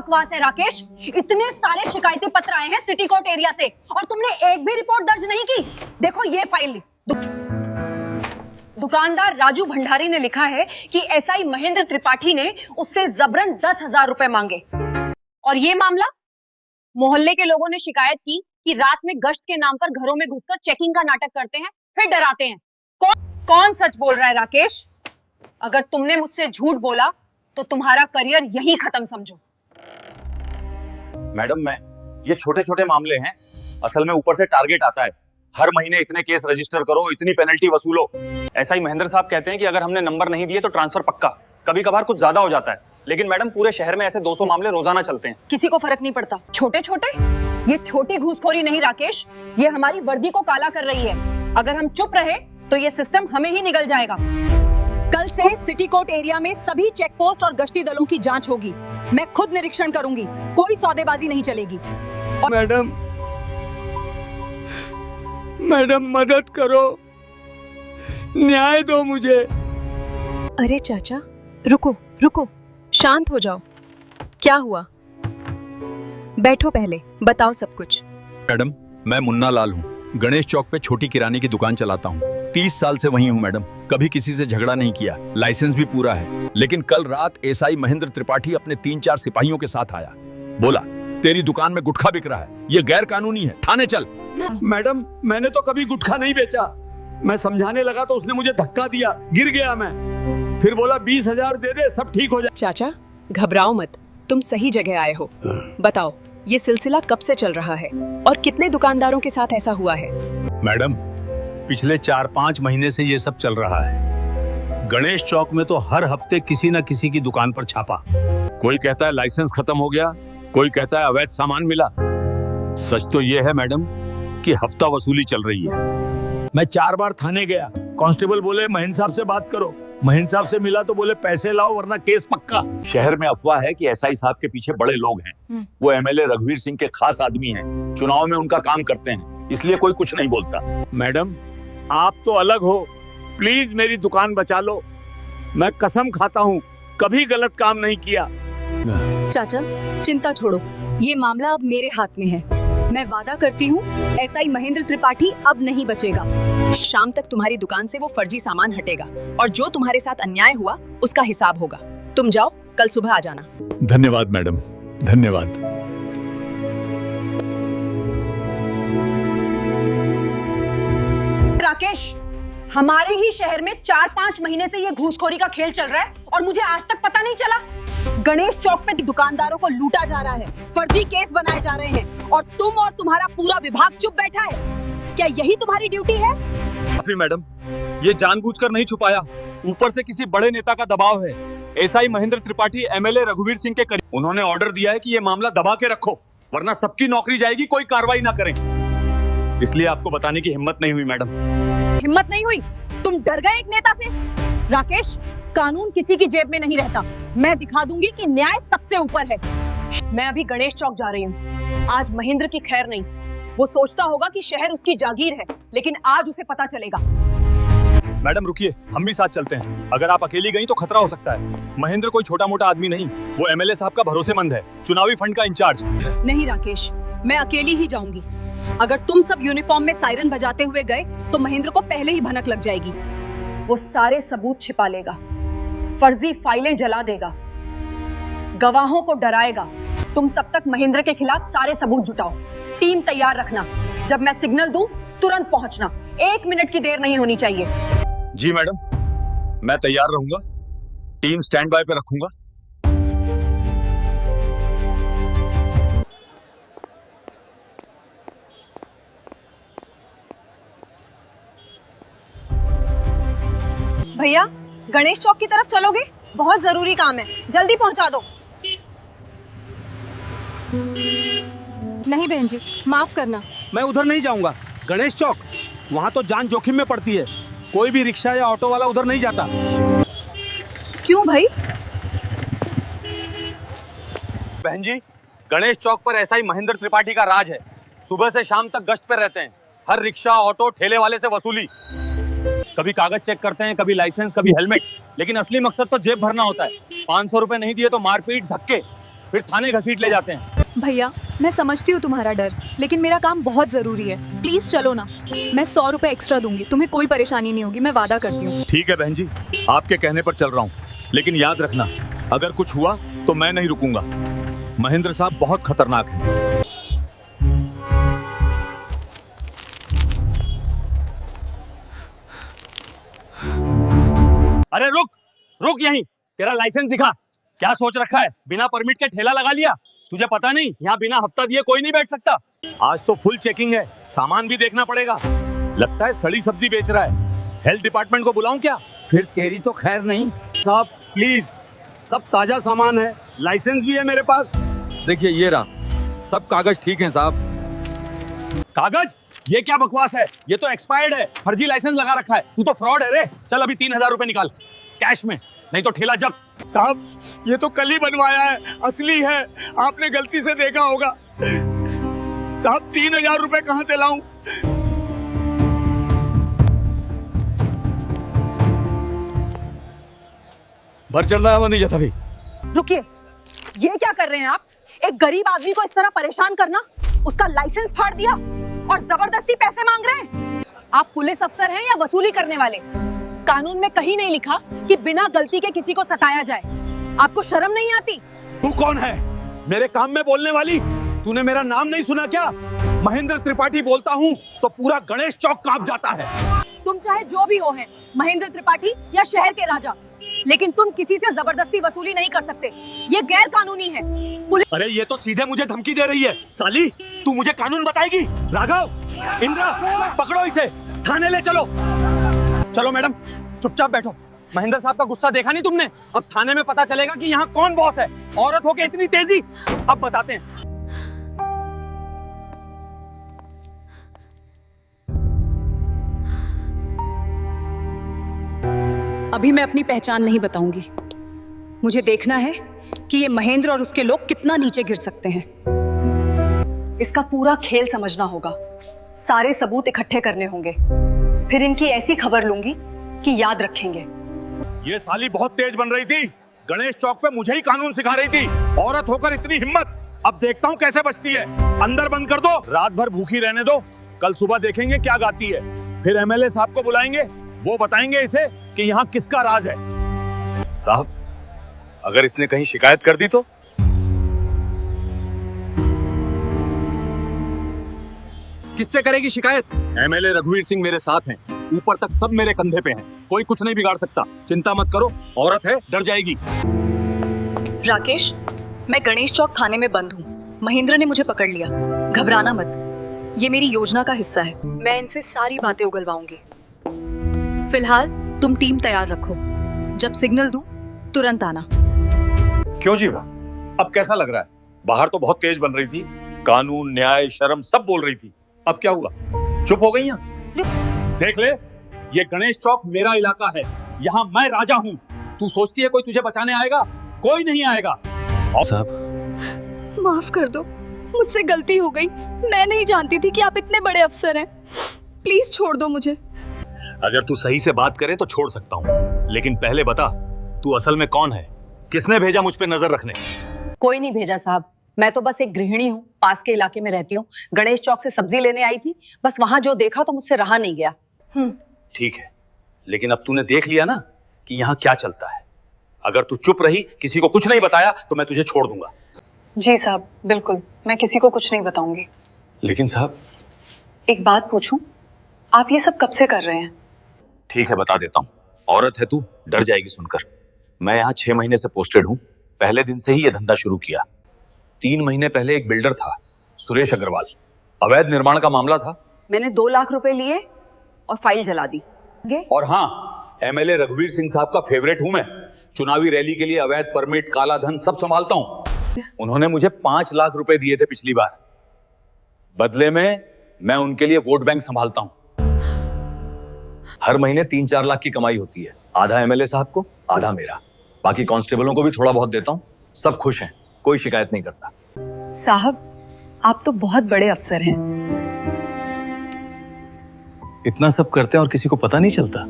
बकवास है राकेश। इतने सारे शिकायती पत्र आए हैं सिटी कोर्ट एरिया से और तुमने एक भी रिपोर्ट दर्ज नहीं की। देखो ये फाइल, दुकानदार राजू भंडारी ने लिखा है कि एसआई महेंद्र त्रिपाठी ने उससे जबरन 10,000 रुपए मांगे। और ये मामला, मोहल्ले के लोगों ने शिकायत की कि रात में गश्त के नाम पर घरों में घुसकर चेकिंग का नाटक करते हैं, फिर डराते हैं। कौन सच बोल रहा है राकेश? अगर तुमने मुझसे झूठ बोला तो तुम्हारा करियर यहीं खत्म समझो। मैडम, ये छोटे छोटे मामले हैं, असल में ऊपर से टारगेट आता है, हर महीने इतने केस रजिस्टर करो, इतनी पेनल्टी वसूलो। ऐसा ही महेंद्र साहब कहते हैं कि अगर हमने नंबर नहीं दिए तो ट्रांसफर पक्का। कभी कभार कुछ ज्यादा हो जाता है, लेकिन मैडम पूरे शहर में ऐसे 200 मामले रोजाना चलते हैं। किसी को फर्क नहीं पड़ता। छोटे छोटे, ये छोटी घूसखोरी नहीं राकेश, ये हमारी वर्दी को काला कर रही है। अगर हम चुप रहे तो ये सिस्टम हमें ही निगल जाएगा। कल से सिटी कोर्ट एरिया में सभी चेक पोस्ट और गश्ती दलों की जांच होगी। मैं खुद निरीक्षण करूंगी, कोई सौदेबाजी नहीं चलेगी। मैडम मदद करो, न्याय दो मुझे। अरे चाचा, रुको, शांत हो जाओ। क्या हुआ? बैठो, पहले बताओ सब कुछ। मैडम, मैं मुन्ना लाल हूँ, गणेश चौक पे छोटी किराने की दुकान चलाता हूँ। 30 साल से वहीं हूँ मैडम, कभी किसी से झगड़ा नहीं किया, लाइसेंस भी पूरा है। लेकिन कल रात एसआई महेंद्र त्रिपाठी अपने 3-4 सिपाहियों के साथ आया, बोला तेरी दुकान में गुटखा बिक रहा है, ये गैर कानूनी है, थाने चल। मैडम, मैंने तो कभी गुटखा नहीं बेचा। मैं समझाने लगा तो उसने मुझे धक्का दिया, गिर गया मैं। फिर बोला 20,000 दे दे, सब ठीक हो जाए। चाचा घबराओ मत, तुम सही जगह आए हो। बताओ ये सिलसिला कब से चल रहा है और कितने दुकानदारों के साथ ऐसा हुआ है? मैडम, पिछले 4-5 महीने से ये सब चल रहा है। गणेश चौक में तो हर हफ्ते किसी न किसी की दुकान पर छापा। कोई कहता है लाइसेंस खत्म हो गया, कोई कहता है अवैध सामान मिला। सच तो ये है मैडम कि हफ्ता वसूली चल रही है। मैं 4 बार थाने गया, कांस्टेबल बोले महेंद्र साहब से बात करो। महेंद्र साहब से मिला तो बोले पैसे लाओ वरना केस पक्का। शहर में अफवाह है कि एसआई साहब के पीछे बड़े लोग हैं, वो एमएलए रघुवीर सिंह के खास आदमी हैं, चुनाव में उनका काम करते हैं, इसलिए कोई कुछ नहीं बोलता। मैडम, आप तो अलग हो, प्लीज मेरी दुकान बचा लो। मैं कसम खाता हूँ कभी गलत काम नहीं किया। चाचा चिंता छोड़ो, ये मामला अब मेरे हाथ में है। मैं वादा करती हूँ एसआई महेंद्र त्रिपाठी अब नहीं बचेगा। शाम तक तुम्हारी दुकान से वो फर्जी सामान हटेगा और जो तुम्हारे साथ अन्याय हुआ उसका हिसाब होगा। तुम जाओ, कल सुबह आ जाना। धन्यवाद मैडम, धन्यवाद। राकेश, हमारे ही शहर में 4-5 महीने से ये घूसखोरी का खेल चल रहा है और मुझे आज तक पता नहीं चला। गणेश चौक पे दुकानदारों को लूटा जा रहा है, फर्जी केस बनाए जा रहे हैं और तुम और तुम्हारा पूरा विभाग चुप बैठा है। क्या यही तुम्हारी ड्यूटी है? काफी मैडम, ये जानबूझकर नहीं छुपाया, ऊपर से किसी बड़े नेता का दबाव है। एसआई महेंद्र त्रिपाठी एमएलए रघुवीर सिंह के करीब, उन्होंने ऑर्डर दिया है कि ये मामला दबा के रखो वरना सबकी नौकरी जाएगी, कोई कार्रवाई ना करें। इसलिए आपको बताने की हिम्मत नहीं हुई मैडम। हिम्मत नहीं हुई? तुम डर गए एक नेता से? राकेश, कानून किसी की जेब में नहीं रहता। मैं दिखा दूंगी कि न्याय सबसे ऊपर है। मैं अभी गणेश चौक जा रही हूँ। आज महेंद्र की खैर नहीं, वो सोचता होगा कि शहर उसकी जागीर है, लेकिन आज उसे पता चलेगा। मैडम रुकिए, हम भी साथ चलते हैं। अगर आप अकेली गई तो खतरा हो सकता है। महेंद्र कोई छोटा मोटा आदमी नहीं, वो एमएलए साहब का भरोसेमंद है, चुनावी फंड का इंचार्ज। नहीं राकेश, मैं अकेली ही जाऊंगी। अगर तुम सब यूनिफॉर्म में सायरन बजाते हुए गए तो महेंद्र को पहले ही भनक लग जाएगी। वो सारे सबूत छिपा लेगा, फर्जी फाइलें जला देगा, गवाहों को डराएगा। तुम तब तक महेंद्र के खिलाफ सारे सबूत जुटाओ। टीम तैयार रखना, जब मैं सिग्नल दूं तुरंत पहुंचना, 1 मिनट की देर नहीं होनी चाहिए। जी मैडम, मैं तैयार रहूंगा, टीम स्टैंड बाय पे रखूंगा। भैया, गणेश चौक की तरफ चलोगे? बहुत जरूरी काम है, जल्दी पहुंचा दो। नहीं बहन जी, माफ करना। मैं उधर नहीं जाऊंगा, गणेश चौक, वहाँ तो जान जोखिम में पड़ती है। कोई भी रिक्शा या ऑटो वाला उधर नहीं जाता। क्यों भाई? बहन जी, गणेश चौक पर एसआई महेंद्र त्रिपाठी का राज है। सुबह से शाम तक गश्त पे रहते हैं, हर रिक्शा ऑटो ठेले वाले से वसूली। कभी कागज चेक करते हैं, कभी लाइसेंस, कभी हेलमेट, लेकिन असली मकसद तो जेब भरना होता है। 500 रुपए नहीं दिए तो मारपीट, धक्के, फिर थाने घसीट ले जाते हैं। भैया मैं समझती हूँ तुम्हारा डर, लेकिन मेरा काम बहुत जरूरी है, प्लीज चलो ना। मैं 100 रुपए एक्स्ट्रा दूंगी, तुम्हें कोई परेशानी नहीं होगी, मैं वादा करती हूँ। ठीक है बहन जी, आपके कहने पर चल रहा हूँ, लेकिन याद रखना अगर कुछ हुआ तो मैं नहीं रुकूंगा। महेंद्र साहब बहुत खतरनाक हैं। अरे रुक रुक यहीं, तेरा लाइसेंस दिखा। क्या सोच रखा है, बिना परमिट के ठेला लगा लिया? तुझे पता नहीं यहाँ बिना हफ्ता दिए कोई नहीं बैठ सकता। आज तो फुल चेकिंग है, सामान भी देखना पड़ेगा। लगता है सड़ी सब्जी बेच रहा है। हेल्थ डिपार्टमेंट को बुलाऊं क्या? फिर तेरी तो खैर नहीं साहब, प्लीज, सब ताजा सामान है, लाइसेंस भी है मेरे पास। देखिए ये रहा, सब कागज ठीक हैं साहब। कागज? ये क्या बकवास है, ये तो एक्सपायर्ड है, फर्जी लाइसेंस लगा रखा है। तू तो फ्रॉड है रे। चल अभी 3000 रुपए निकाल कैश में, नहीं तो ठेला जब्त। साहब ये तो कल ही बनवाया है, असली है, आपने गलती से देखा होगा। साहब 3000 रुपए कहाँ से लाऊं? भर चल रहा है नहीं जाता भी। रुकिए, ये क्या कर रहे हैं आप? एक गरीब आदमी को इस तरह परेशान करना, उसका लाइसेंस फाड़ दिया और जबरदस्ती पैसे मांग रहे हैं। आप पुलिस अफसर हैं या वसूली करने वाले? कानून में कहीं नहीं लिखा कि बिना गलती के किसी को सताया जाए। आपको शर्म नहीं आती? तू कौन है मेरे काम में बोलने वाली? तूने मेरा नाम नहीं सुना क्या? महेंद्र त्रिपाठी बोलता हूँ तो पूरा गणेश चौक कांप जाता है। तुम चाहे जो भी हो हैं, महेंद्र त्रिपाठी या शहर के राजा, लेकिन तुम किसी से जबरदस्ती वसूली नहीं कर सकते। ये गैर कानूनी है। अरे ये तो सीधे मुझे धमकी दे रही है। साली तू मुझे कानून बताएगी? राघव, इंद्रा, पकड़ो इसे, थाने ले चलो। चलो मैडम, चुपचाप बैठो। महेंद्र साहब का गुस्सा देखा नहीं तुमने? अब थाने में पता चलेगा कि यहाँ कौन बॉस है। औरत होके इतनी तेजी, अब बताते हैं। अभी मैं अपनी पहचान नहीं बताऊंगी। मुझे देखना है कि ये महेंद्र और उसके लोग कितना नीचे गिर सकते हैं। इसका पूरा खेल समझना होगा, सारे सबूत इकट्ठे करने होंगे, फिर इनकी ऐसी खबर लूंगी कि याद रखेंगे। ये साली बहुत तेज बन रही थी, गणेश चौक पे मुझे ही कानून सिखा रही थी। औरत होकर इतनी हिम्मत, अब देखता हूँ कैसे बचती है। अंदर बंद कर दो, रात भर भूखी रहने दो, कल सुबह देखेंगे क्या गाती है। फिर एमएलए साहब को बुलाएंगे, वो बताएंगे इसे कि यहाँ किसका राज है। साहब अगर इसने कहीं शिकायत कर दी तो? किससे करेगी शिकायत? एमएलए रघुवीर सिंह मेरे साथ हैं, ऊपर तक सब मेरे कंधे पे हैं, कोई कुछ नहीं बिगाड़ सकता। चिंता मत करो, औरत है, डर जाएगी। राकेश, मैं गणेश चौक थाने में बंद हूँ। महेंद्र ने मुझे पकड़ लिया, घबराना मत। ये मेरी योजना का हिस्सा है, मैं इनसे सारी बातें उगलवाऊंगी। फिलहाल तुम टीम तैयार रखो, जब सिग्नल दूं तुरंत आना। क्यों जीवा, अब कैसा लग रहा है? बाहर तो बहुत तेज बन रही थी, कानून, न्याय, शर्म सब बोल रही थी, अब क्या हुआ? चुप हो गई? देख ले, ये गणेश चौक मेरा इलाका है, यहाँ मैं राजा हूँ। तू सोचती है कोई तुझे बचाने आएगा? कोई नहीं आएगा। साहब माफ कर दो, मुझसे गलती हो गई, मैं नहीं जानती थी कि आप इतने बड़े अफसर हैं। प्लीज छोड़ दो मुझे। अगर तू सही से बात करे तो छोड़ सकता हूँ, लेकिन पहले बता तू असल में कौन है? किसने भेजा मुझ पे नजर रखने? कोई नहीं भेजा साहब, मैं तो बस एक गृहिणी हूँ, पास के इलाके में रहती हूँ। गणेश चौक से सब्जी लेने आई थी, बस वहां जो देखा तो मुझसे रहा नहीं गया। ठीक है, लेकिन अब तूने देख लिया ना कि यहाँ क्या चलता है। अगर तू चुप रही, किसी को कुछ नहीं बताया, तो मैं तुझे छोड़ दूंगा। जी साहब, बिल्कुल, मैं किसी को कुछ नहीं बताऊंगी। लेकिन साहब एक बात पूछूं, आप ये सब कब से कर रहे हैं? ठीक है, बता देता हूँ। औरत है तू, डर जाएगी सुनकर। मैं यहाँ 6 महीने से पोस्टेड हूँ, पहले दिन से ही ये धंधा शुरू किया। 3 महीने पहले एक बिल्डर था, सुरेश अग्रवाल, अवैध निर्माण का मामला था। मैंने 2 लाख रुपए लिए और फाइल जला दी। और हाँ, एमएलए रघुवीर सिंह साहब का फेवरेट हूं मैं। चुनावी रैली के लिए अवैध परमिट, काला धन सब संभालता हूं। उन्होंने मुझे 5 लाख रुपए दिए थे पिछली बार, बदले में मैं उनके लिए वोट बैंक संभालता हूं। हर महीने 3-4 लाख की कमाई होती है, आधा एमएलए साहब को, आधा मेरा। बाकी कांस्टेबलों को भी थोड़ा बहुत देता हूं, सब खुश हैं, कोई शिकायत नहीं करता। साहब, आप तो बहुत बड़े अफसर हैं। इतना सब करते हैं और किसी को पता नहीं चलता?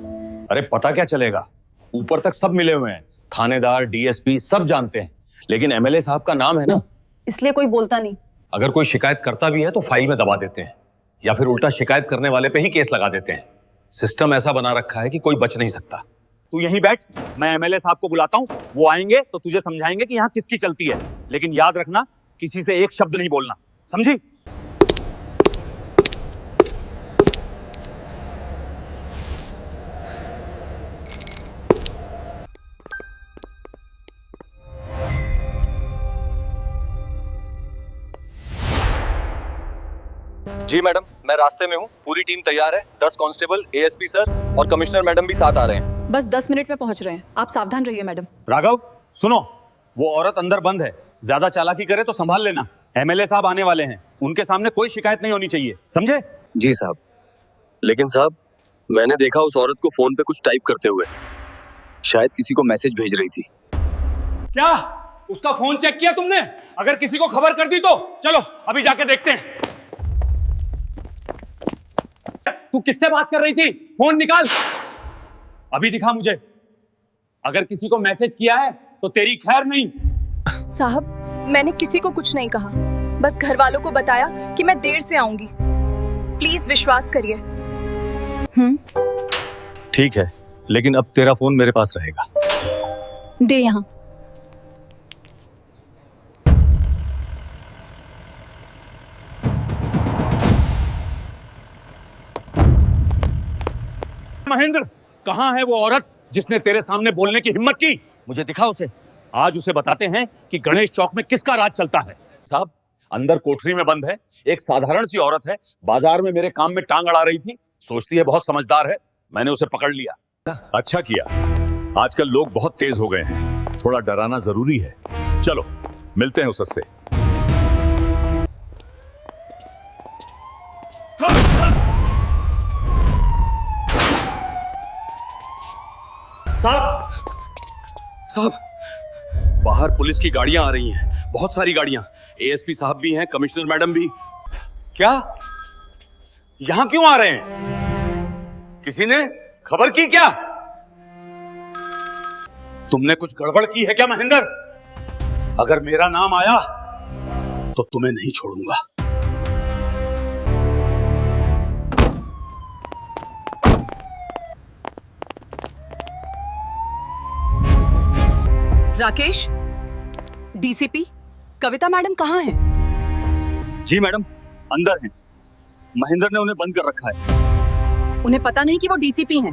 अरे पता क्या चलेगा, ऊपर तक सब मिले हुए हैं, थानेदार, डीएसपी सब जानते हैं। लेकिन एमएलए साहब का नाम है ना, इसलिए कोई बोलता नहीं। अगर कोई शिकायत करता भी है तो फाइल में दबा देते हैं या फिर उल्टा शिकायत करने वाले पे ही केस लगा देते हैं। सिस्टम ऐसा बना रखा है कि कोई बच नहीं सकता। तू यहीं बैठ, मैं एमएलए साहब को बुलाता हूँ, वो आएंगे तो तुझे समझाएंगे कि यहाँ किसकी चलती है। लेकिन याद रखना, किसी से एक शब्द नहीं बोलना, समझी? जी मैडम, मैं रास्ते में हूँ, पूरी टीम तैयार है। 10 कांस्टेबल, एएसपी सर और कमिश्नर मैडम भी साथ आ रहे हैं। बस 10 मिनट में पहुंच रहे हैं, आप सावधान रहिए मैडम। राघव सुनो, वो औरत अंदर बंद है, ज्यादा चालाकी करे तो संभाल लेना। एमएलए साहब आने वाले हैं, उनके सामने कोई शिकायत नहीं होनी चाहिए, समझे? जी साहब। लेकिन साहब, मैंने देखा उस औरत को फोन पे कुछ टाइप करते हुए, शायद किसी को मैसेज भेज रही थी। क्या उसका फोन चेक किया तुमने? अगर किसी को खबर कर दी तो चलो अभी जाके देखते हैं। तू किससे बात कर रही थी? फोन निकाल, अभी दिखा मुझे। अगर किसी को मैसेज किया है तो तेरी खैर नहीं। साहब, मैंने किसी को कुछ नहीं कहा, बस घर वालों को बताया कि मैं देर से आऊंगी। प्लीज विश्वास करिए। ठीक है, लेकिन अब तेरा फोन मेरे पास रहेगा। दे यहाँ। महेंद्र, कहां है वो औरत जिसने तेरे सामने बोलने की हिम्मत की? मुझे दिखा उसे। आज उसे बताते हैं कि गणेश चौक में किसका राज चलता है। साहब, अंदर कोठरी में बंद है एक साधारण सी औरत है, बाजार में मेरे काम में टांग अड़ा रही थी, सोचती है बहुत समझदार है, मैंने उसे पकड़ लिया। अच्छा किया, आजकल लोग बहुत तेज हो गए हैं, थोड़ा डराना जरूरी है। चलो मिलते हैं उससे। साहब, बाहर पुलिस की गाड़ियां आ रही हैं, बहुत सारी गाड़ियां। एएसपी साहब भी हैं, कमिश्नर मैडम भी। क्या यहां क्यों आ रहे हैं? किसी ने खबर की क्या? तुमने कुछ गड़बड़ की है क्या महेंद्र? अगर मेरा नाम आया तो तुम्हें नहीं छोड़ूंगा। राकेश, डीसीपी कविता मैडम कहाँ हैं? जी मैडम, अंदर हैं। महेंद्र ने उन्हें बंद कर रखा है। उन्हें पता नहीं कि वो डीसीपी हैं।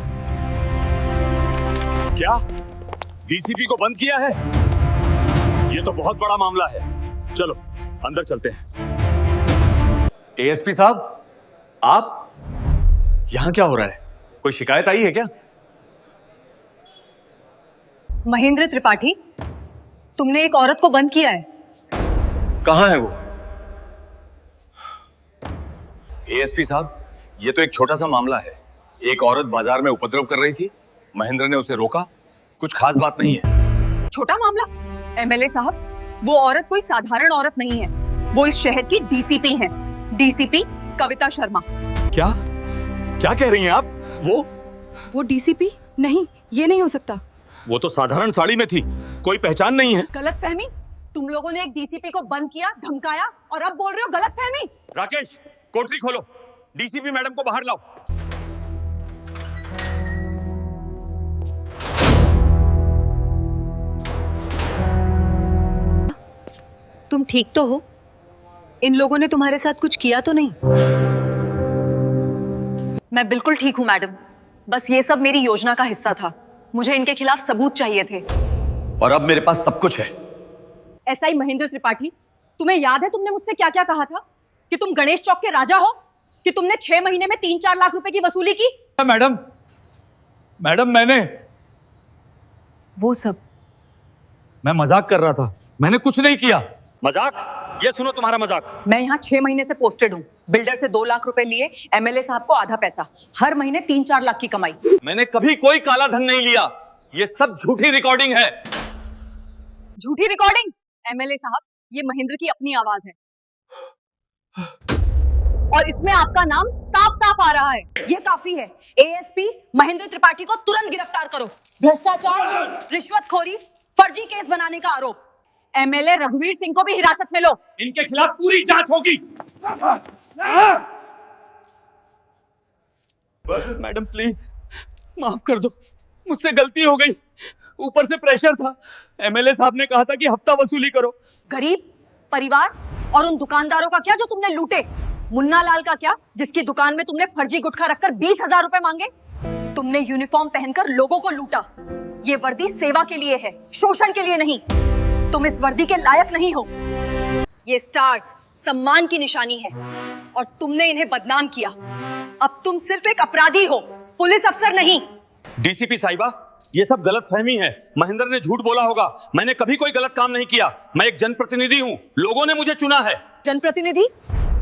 क्या डीसीपी को बंद किया है? ये तो बहुत बड़ा मामला है। चलो अंदर चलते हैं। एएसपी साहब, आप यहां क्या हो रहा है? कोई शिकायत आई है क्या? महेंद्र त्रिपाठी, तुमने एक औरत को बंद किया है। कहां है वो? एएसपी साहब, ये तो एक छोटा सा मामला है। एक औरत बाजार में उपद्रव कर रही थी, महेंद्र ने उसे रोका, कुछ खास बात नहीं है। छोटा मामला? एमएलए साहब, वो औरत कोई साधारण औरत नहीं है, वो इस शहर की डीसीपी हैं, डीसीपी कविता शर्मा। क्या क्या कह रही हैं आप? वो डीसीपी नहीं, ये नहीं हो सकता। वो तो साधारण साड़ी में थी, कोई पहचान नहीं है। गलतफहमी, तुम लोगों ने एक डीसीपी को बंद किया, धमकाया और अब बोल रहे हो गलतफहमी। राकेश, कोठरी खोलो, डीसीपी मैडम को बाहर लाओ। तुम ठीक तो हो? इन लोगों ने तुम्हारे साथ कुछ किया तो नहीं? मैं बिल्कुल ठीक हूं मैडम, बस ये सब मेरी योजना का हिस्सा था। मुझे इनके खिलाफ सबूत चाहिए थे। और अब मेरे पास सब कुछ है। एसआई महेंद्र त्रिपाठी, तुम्हें याद है तुमने मुझसे क्या क्या कहा था? कि तुम गणेश चौक के राजा हो, कि तुमने 6 महीने में 3-4 लाख रुपए की वसूली की। मैडम मैंने वो सब मैं मजाक कर रहा था, मैंने कुछ नहीं किया। मजाक? ये सुनो तुम्हारा मजाक। मैं यहाँ 6 महीने से पोस्टेड हूँ। बिल्डर से 2 लाख रुपए लिए, एमएलए साहब को आधा पैसा, हर महीने 3-4 लाख की कमाई। मैंने कभी कोई काला धन नहीं लिया, ये सब झूठी रिकॉर्डिंग है। झूठी रिकॉर्डिंग? एमएलए साहब, ये महेंद्र की अपनी आवाज है और इसमें आपका नाम साफ साफ आ रहा है। ये काफी है। एएसपी महेंद्र त्रिपाठी को तुरंत गिरफ्तार करो। भ्रष्टाचार, रिश्वतखोरी, फर्जी केस बनाने का आरोप। एमएलए रघुवीर सिंह को भी हिरासत में लो। इनके खिलाफ पूरी जांच होगी। मैडम प्लीज माफ कर दो, मुझसे गलती हो गई। ऊपर से प्रेशर था। एमएलए साहब ने कहा था कि हफ्ता वसूली करो। गरीब परिवार और उन दुकानदारों का क्या जो तुमने लूटे? मुन्ना लाल का क्या जिसकी दुकान में तुमने फर्जी गुटखा रखकर 20,000 रुपए मांगे? तुमने यूनिफॉर्म पहनकर लोगों को लूटा। ये वर्दी सेवा के लिए है, शोषण के लिए नहीं। तुम इस वर्दी के लायक नहीं हो। ये स्टार्स सम्मान की निशानी है और तुमने इन्हें बदनाम किया। अब तुम सिर्फ एक अपराधी हो, पुलिस अफसर नहीं। डीसीपी साहिबा, ये सब गलतफहमी है। महेंद्र ने झूठ बोला होगा। मैंने कभी कोई गलत काम नहीं किया। मैं एक जनप्रतिनिधि हूँ, लोगों ने मुझे चुना है। जनप्रतिनिधि?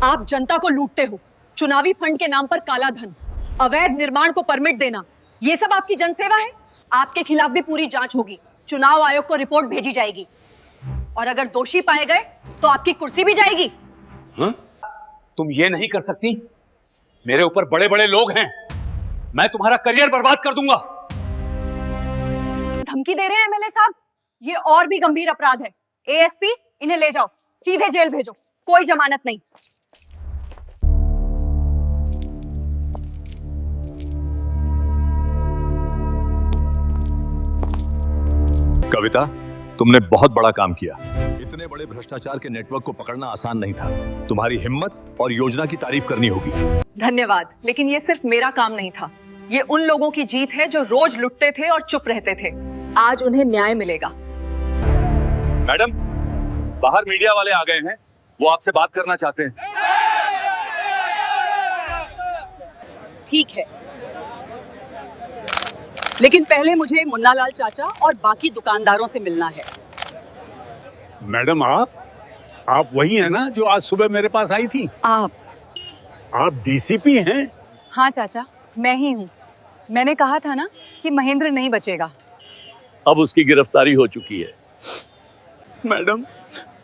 आप जनता को लूटते हो। चुनावी फंड के नाम पर काला धन, अवैध निर्माण को परमिट देना, ये सब आपकी जनसेवा है। आपके खिलाफ भी पूरी जांच होगी। चुनाव आयोग को रिपोर्ट भेजी जाएगी और अगर दोषी पाए गए तो आपकी कुर्सी भी जाएगी। हाँ? तुम ये नहीं कर सकती। मेरे ऊपर बड़े बड़े लोग हैं। मैं तुम्हारा करियर बर्बाद कर दूंगा। धमकी दे रहे हैं एमएलए साहब? ये और भी गंभीर अपराध है। एएसपी, इन्हें ले जाओ, सीधे जेल भेजो, कोई जमानत नहीं। कविता, तुमने बहुत बड़ा काम किया। इतने बड़े भ्रष्टाचार के नेटवर्क को पकड़ना आसान नहीं था। तुम्हारी हिम्मत और योजना की तारीफ करनी होगी। धन्यवाद, लेकिन ये सिर्फ मेरा काम नहीं था। ये उन लोगों की जीत है जो रोज लुटते थे और चुप रहते थे। आज उन्हें न्याय मिलेगा। मैडम, बाहर मीडिया वाले आ गए हैं, वो आपसे बात करना चाहते हैं। ठीक है, लेकिन पहले मुझे मुन्ना लाल चाचा और बाकी दुकानदारों से मिलना है। मैडम आप वही है ना जो आज सुबह मेरे पास आई थी? आप डीसीपी हैं? हाँ चाचा, मैं ही हूँ। मैंने कहा था ना कि महेंद्र नहीं बचेगा। अब उसकी गिरफ्तारी हो चुकी है। मैडम,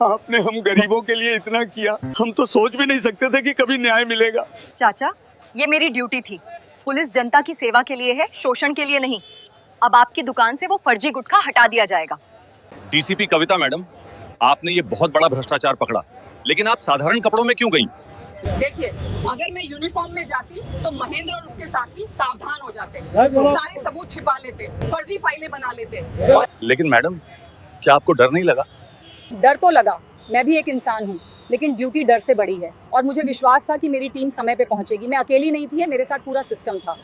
आपने हम गरीबों के लिए इतना किया, हम तो सोच भी नहीं सकते थे कि कभी न्याय मिलेगा। चाचा, ये मेरी ड्यूटी थी। पुलिस जनता की सेवा के लिए है, शोषण के लिए नहीं। अब आपकी दुकान से वो फर्जी गुटखा हटा दिया जाएगा। डीसीपी कविता मैडम, आपने ये बहुत बड़ा भ्रष्टाचार पकड़ा, लेकिन आप साधारण कपड़ों में क्यों गई? देखिए, अगर मैं यूनिफॉर्म में जाती तो महेंद्र और उसके साथी सावधान हो जाते, सारे सबूत छिपा लेते, फर्जी फाइलें बना लेते। लेकिन मैडम, क्या आपको डर नहीं लगा? डर तो लगा, मैं भी एक इंसान हूँ, लेकिन ड्यूटी डर से बड़ी है और मुझे विश्वास था कि मेरी टीम समय पे पहुंचेगी। मैं अकेली नहीं थी, मेरे साथ पूरा सिस्टम था।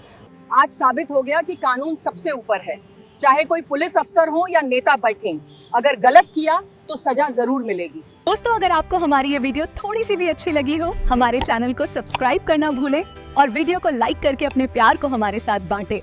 आज साबित हो गया कि कानून सबसे ऊपर है, चाहे कोई पुलिस अफसर हो या नेता बैठे। अगर गलत किया तो सजा जरूर मिलेगी। दोस्तों, अगर आपको हमारी ये वीडियो थोड़ी सी भी अच्छी लगी हो, हमारे चैनल को सब्सक्राइब करना भूलें और वीडियो को लाइक करके अपने प्यार को हमारे साथ बांटें।